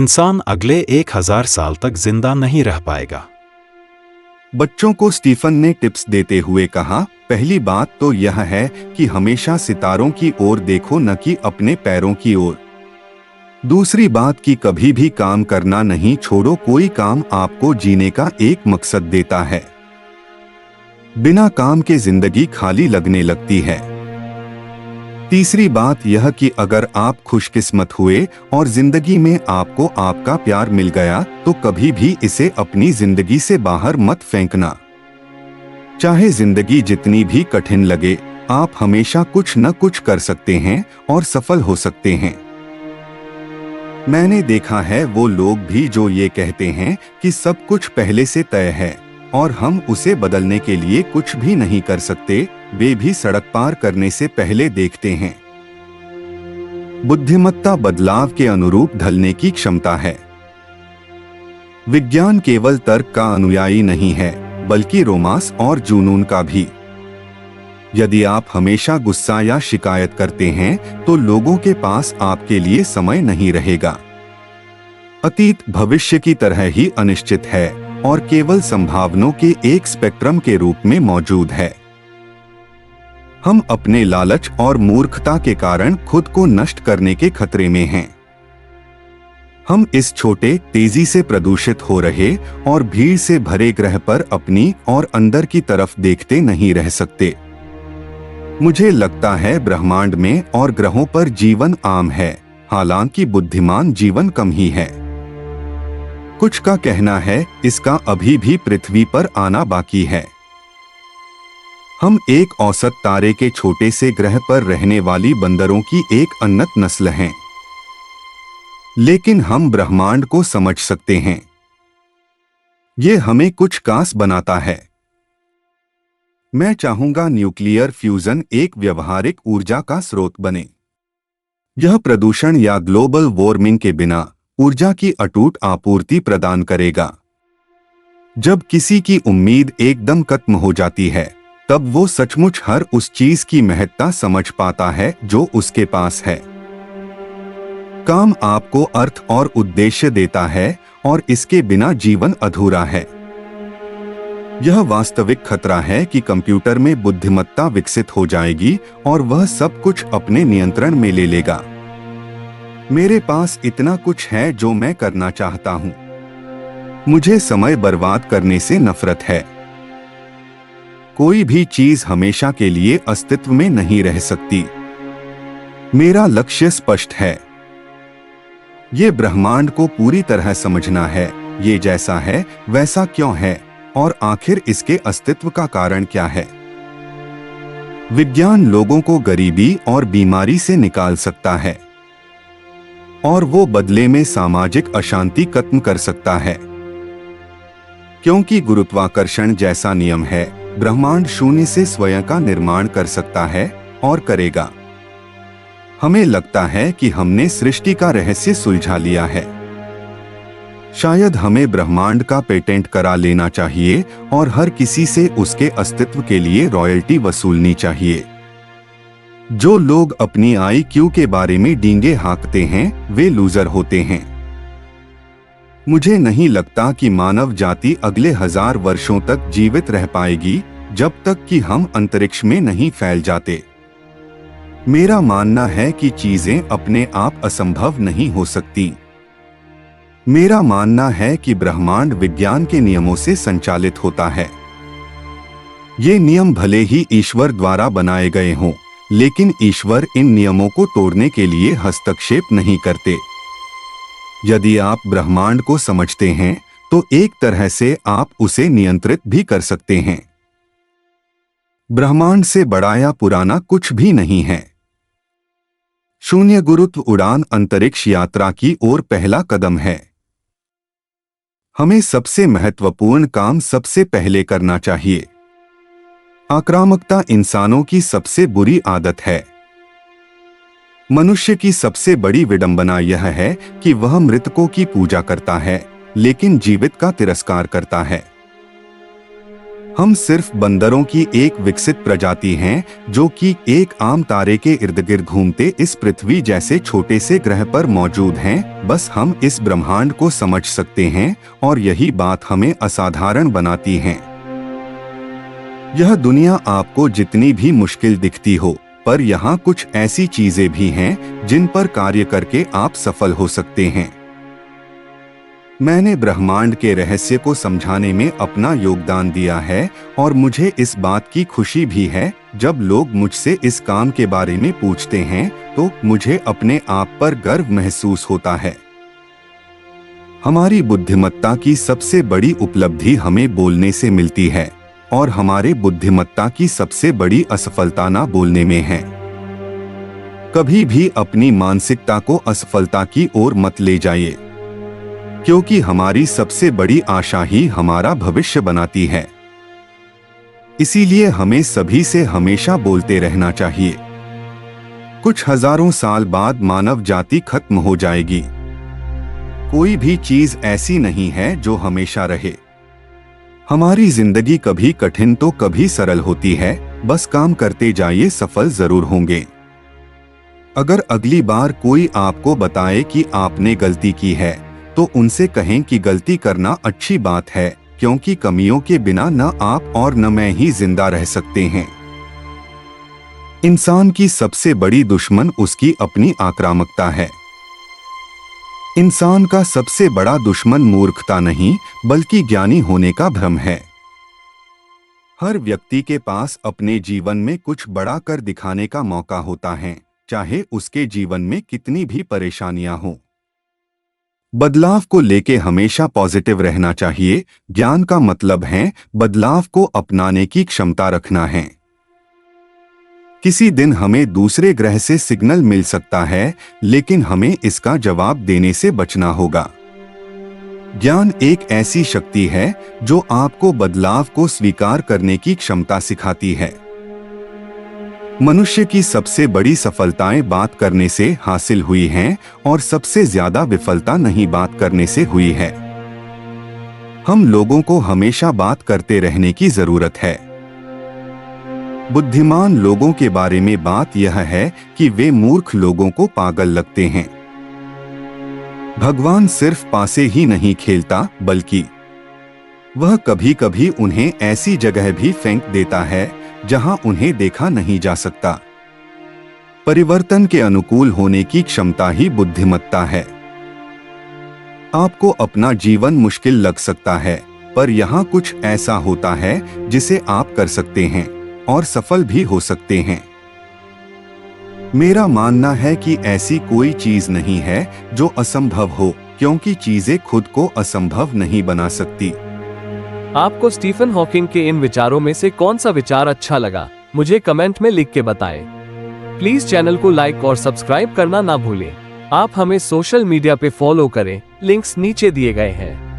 इंसान अगले 1000 साल तक जिंदा नहीं रह पाएगा। बच्चों को स्टीफन ने टिप्स देते हुए कहा, पहली बात तो यह है कि हमेशा सितारों की ओर देखो, न कि अपने पैरों की ओर। दूसरी बात कि कभी भी काम करना नहीं छोड़ो, कोई काम आपको जीने का एक मकसद देता है। बिना काम के जिंदगी खाली लगने लगती है। तीसरी बात यह कि अगर आप खुशकिस्मत हुए और जिंदगी में आपको आपका प्यार मिल गया तो कभी भी इसे अपनी जिंदगी से बाहर मत फेंकना। चाहे जिंदगी जितनी भी कठिन लगे, आप हमेशा कुछ न कुछ कर सकते हैं और सफल हो सकते हैं। मैंने देखा है वो लोग भी जो ये कहते हैं कि सब कुछ पहले से तय है और हम उसे बदलने के लिए कुछ भी नहीं कर सकते, वे भी सड़क पार करने से पहले देखते हैं। बुद्धिमत्ता बदलाव के अनुरूप ढलने की क्षमता है। विज्ञान केवल तर्क का अनुयायी नहीं है, बल्कि रोमांस और जुनून का भी। यदि आप हमेशा गुस्सा या शिकायत करते हैं तो लोगों के पास आपके लिए समय नहीं रहेगा। अतीत भविष्य की तरह ही अनिश्चित है और केवल संभावनाओं के एक स्पेक्ट्रम के रूप में मौजूद है। हम अपने लालच और मूर्खता के कारण खुद को नष्ट करने के खतरे में हैं। हम इस छोटे, तेजी से प्रदूषित हो रहे और भीड़ से भरे ग्रह पर अपनी और अंदर की तरफ देखते नहीं रह सकते। मुझे लगता है ब्रह्मांड में और ग्रहों पर जीवन आम है, हालांकि बुद्धिमान जीवन कम ही है। कुछ का कहना है इसका अभी भी पृथ्वी पर आना बाकी है। हम एक औसत तारे के छोटे से ग्रह पर रहने वाली बंदरों की एक उन्नत नस्ल हैं, लेकिन हम ब्रह्मांड को समझ सकते हैं। ये हमें कुछ खास बनाता है। मैं चाहूंगा न्यूक्लियर फ्यूजन एक व्यवहारिक ऊर्जा का स्रोत बने। यह प्रदूषण या ग्लोबल वार्मिंग के बिना ऊर्जा की अटूट आपूर्ति प्रदान करेगा। जब किसी की उम्मीद एकदम खत्म हो जाती है, तब वो सचमुच हर उस चीज की महत्ता समझ पाता है जो उसके पास है। काम आपको अर्थ और उद्देश्य देता है और इसके बिना जीवन अधूरा है। यह वास्तविक खतरा है कि कंप्यूटर में बुद्धिमत्ता विकसित हो जाएगी और वह सब कुछ अपने नियंत्रण में ले लेगा। मेरे पास इतना कुछ है जो मैं करना चाहता हूं। मुझे समय बर्बाद करने से नफरत है। कोई भी चीज हमेशा के लिए अस्तित्व में नहीं रह सकती। मेरा लक्ष्य स्पष्ट है। ये ब्रह्मांड को पूरी तरह समझना है। ये जैसा है वैसा क्यों है और आखिर इसके अस्तित्व का कारण क्या है। विज्ञान लोगों को गरीबी और बीमारी से निकाल सकता है और वो बदले में सामाजिक अशांति खत्म कर सकता है। क्योंकि गुरुत्वाकर्षण जैसा नियम है, ब्रह्मांड शून्य से स्वयं का निर्माण कर सकता है और करेगा। हमें लगता है कि हमने सृष्टि का रहस्य सुलझा लिया है। शायद हमें ब्रह्मांड का पेटेंट करा लेना चाहिए और हर किसी से उसके अस्तित्व के लिए रॉयल्टी वसूलनी चाहिए। जो लोग अपनी IQ के बारे में डींगे हाँकते हैं, वे लूजर होते हैं। मुझे नहीं लगता कि मानव जाति अगले 1000 वर्षों तक जीवित रह पाएगी, जब तक कि हम अंतरिक्ष में नहीं फैल जाते। मेरा मानना है कि चीजें अपने आप असंभव नहीं हो सकती। मेरा मानना है कि ब्रह्मांड विज्ञान के नियमों से संचालित होता है। ये नियम भले ही ईश्वर द्वारा बनाए गए हों, लेकिन ईश्वर इन नियमों को तोड़ने के लिए हस्तक्षेप नहीं करते। यदि आप ब्रह्मांड को समझते हैं, तो एक तरह से आप उसे नियंत्रित भी कर सकते हैं। ब्रह्मांड से बड़ा या पुराना कुछ भी नहीं है। शून्य गुरुत्व उड़ान अंतरिक्ष यात्रा की ओर पहला कदम है। हमें सबसे महत्वपूर्ण काम सबसे पहले करना चाहिए। आक्रामकता इंसानों की सबसे बुरी आदत है। मनुष्य की सबसे बड़ी विडंबना यह है कि वह मृतकों की पूजा करता है, लेकिन जीवित का तिरस्कार करता है। हम सिर्फ बंदरों की एक विकसित प्रजाति हैं जो कि एक आम तारे के इर्द गिर्द घूमते इस पृथ्वी जैसे छोटे से ग्रह पर मौजूद हैं। बस हम इस ब्रह्मांड को समझ सकते हैं और यही बात हमें असाधारण बनाती है। यह दुनिया आपको जितनी भी मुश्किल दिखती हो, पर यहाँ कुछ ऐसी चीजें भी हैं जिन पर कार्य करके आप सफल हो सकते हैं। मैंने ब्रह्मांड के रहस्य को समझाने में अपना योगदान दिया है और मुझे इस बात की खुशी भी है जब लोग मुझसे इस काम के बारे में पूछते हैं तो मुझे अपने आप पर गर्व महसूस होता है। हमारी बुद्धिमत्ता की सबसे बड़ी उपलब्धि हमें बोलने से मिलती है और हमारे बुद्धिमत्ता की सबसे बड़ी असफलता ना बोलने में है। कभी भी अपनी मानसिकता को असफलता की ओर मत ले जाइए, क्योंकि हमारी सबसे बड़ी आशा ही हमारा भविष्य बनाती है। इसीलिए हमें सभी से हमेशा बोलते रहना चाहिए। कुछ हजारों साल बाद मानव जाति खत्म हो जाएगी। कोई भी चीज ऐसी नहीं है जो हमेशा रहे। हमारी जिंदगी कभी कठिन तो कभी सरल होती है, बस काम करते जाइए, सफल जरूर होंगे। अगर अगली बार कोई आपको बताए कि आपने गलती की है तो उनसे कहें कि गलती करना अच्छी बात है, क्योंकि कमियों के बिना न आप और न मैं ही जिंदा रह सकते हैं। इंसान की सबसे बड़ी दुश्मन उसकी अपनी आक्रामकता है। इंसान का सबसे बड़ा दुश्मन मूर्खता नहीं बल्कि ज्ञानी होने का भ्रम है। हर व्यक्ति के पास अपने जीवन में कुछ बड़ा कर दिखाने का मौका होता है, चाहे उसके जीवन में कितनी भी परेशानियां हों। बदलाव को लेके हमेशा पॉजिटिव रहना चाहिए। ज्ञान का मतलब है बदलाव को अपनाने की क्षमता रखना है। किसी दिन हमें दूसरे ग्रह से सिग्नल मिल सकता है, लेकिन हमें इसका जवाब देने से बचना होगा। ज्ञान एक ऐसी शक्ति है जो आपको बदलाव को स्वीकार करने की क्षमता सिखाती है। मनुष्य की सबसे बड़ी सफलताएं बात करने से हासिल हुई हैं और सबसे ज्यादा विफलता नहीं बात करने से हुई है। हम लोगों को हमेशा बात करते रहने की जरूरत है। बुद्धिमान लोगों के बारे में बात यह है कि वे मूर्ख लोगों को पागल लगते हैं। भगवान सिर्फ पासे ही नहीं खेलता, बल्कि वह कभी कभी उन्हें ऐसी जगह भी फेंक देता है जहां उन्हें देखा नहीं जा सकता। परिवर्तन के अनुकूल होने की क्षमता ही बुद्धिमत्ता है। आपको अपना जीवन मुश्किल लग सकता है, पर यहाँ कुछ ऐसा होता है जिसे आप कर सकते हैं और सफल भी हो सकते हैं। मेरा मानना है कि ऐसी कोई चीज नहीं है जो असंभव हो, क्योंकि चीजें खुद को असंभव नहीं बना सकती। आपको स्टीफन हॉकिंग के इन विचारों में से कौन सा विचार अच्छा लगा, मुझे कमेंट में लिख के बताएं। प्लीज चैनल को लाइक और सब्सक्राइब करना ना भूलें। आप हमें सोशल मीडिया पे फॉलो करें, लिंक्स नीचे दिए गए हैं।